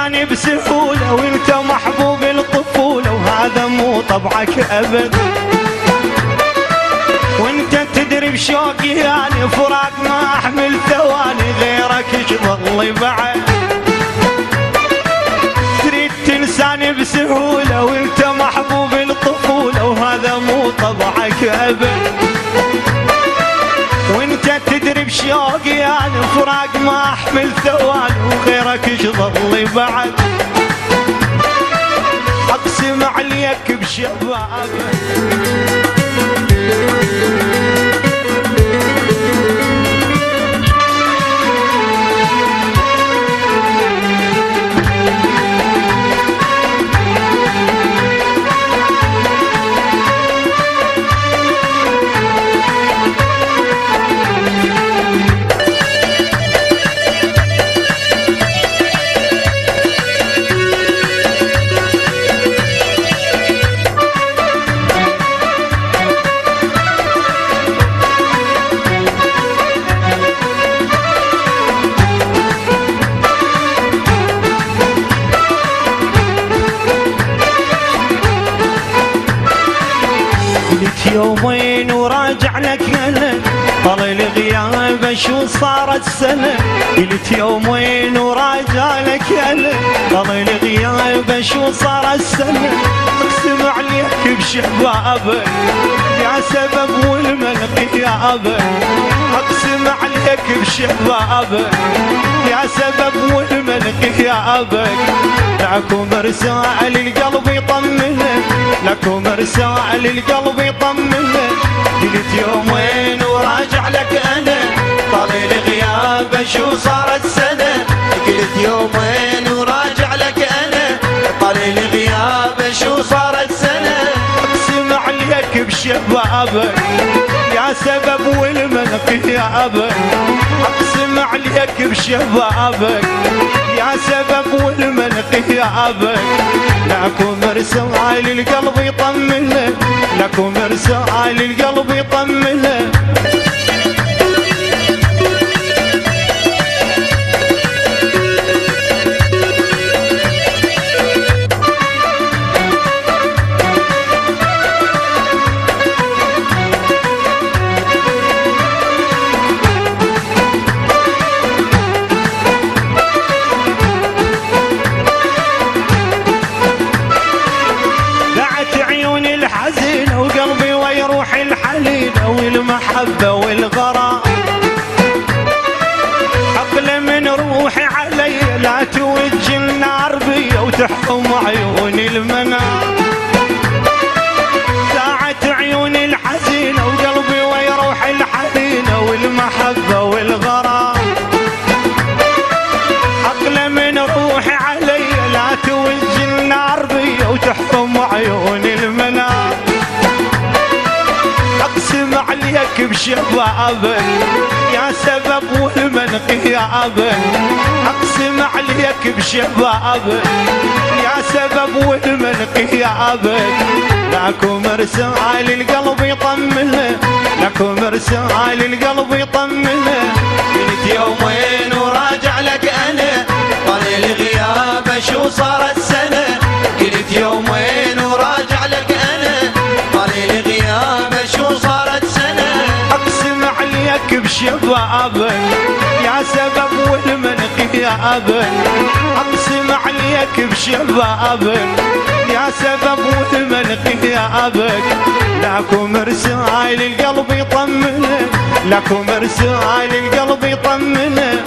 تنساني بسهولة وانت محبوب الطفولة وهذا مو طبعك أبد. وانت تدري بشوقي يعني فراق ما احمل ثواني غيرك يظل بعد. تريد تنساني بسهولة وانت محبوب الطفولة وهذا مو طبعك أبد. وانت تدري بشوقي يعني فراق ما احمل ثواني وغيرك يظل بعد. اقسم عليك بشبابك يومين وراجع لك انا طال الغياب شو صارت سنة. قلت يومين وراجع لك انا طال الغياب شو صارت سنة. اقسم عليك بشبابك يا سبب والملك يا ابا. اقسم عليك بشبابك يا سبب والملك يا ابا. لكم رسائل القلب يطمنه لكم رسائل القلب يطمنه. قلت يومين وراجع لك انا طال الغياب شو صارت سنة. قلت يومين وراجع لك انا طال الغياب شو صارت سنة. اقسم عليك بشبابك يا سبب والملك يا ابا. اقسم عليك بشبابك يا سبب والملك يا ابا. لكم رسائل القلب يطمنه لكم رسائل القلب يطمنه. الحزينة وقلبي ويروح الحنينة والمحبة والغرام. عقل من روحي علي لا توج النار بي وتحكم عيوني المنام. ساعة عيوني الحزينة وقلبي ويروح الحنينة والمحبة والغرام. عقل من روحي علي لا توج النار بي وتحكم عيوني المنام. اقسم عليك بشبابك يا سبب والمنق يا ابا. اقسم عليك بشبابك يا سبب والمنق يا ابا. لكم رسائل القلب يطمنه لكم رسائل القلب يطمنه. قلت يومين وراجع لك انا طال الغياب شو صارت سنة. قلت يومين وراجع لك انا طال الغياب شو صارت سنة. اقسم عليك بشبابك يا سبب والمنق يا ابا. اقسم عليك بشبابك يا سبب والمنق يا ابا. لكم رسائل القلب يطمنه لكم رسائل القلب يطمنه.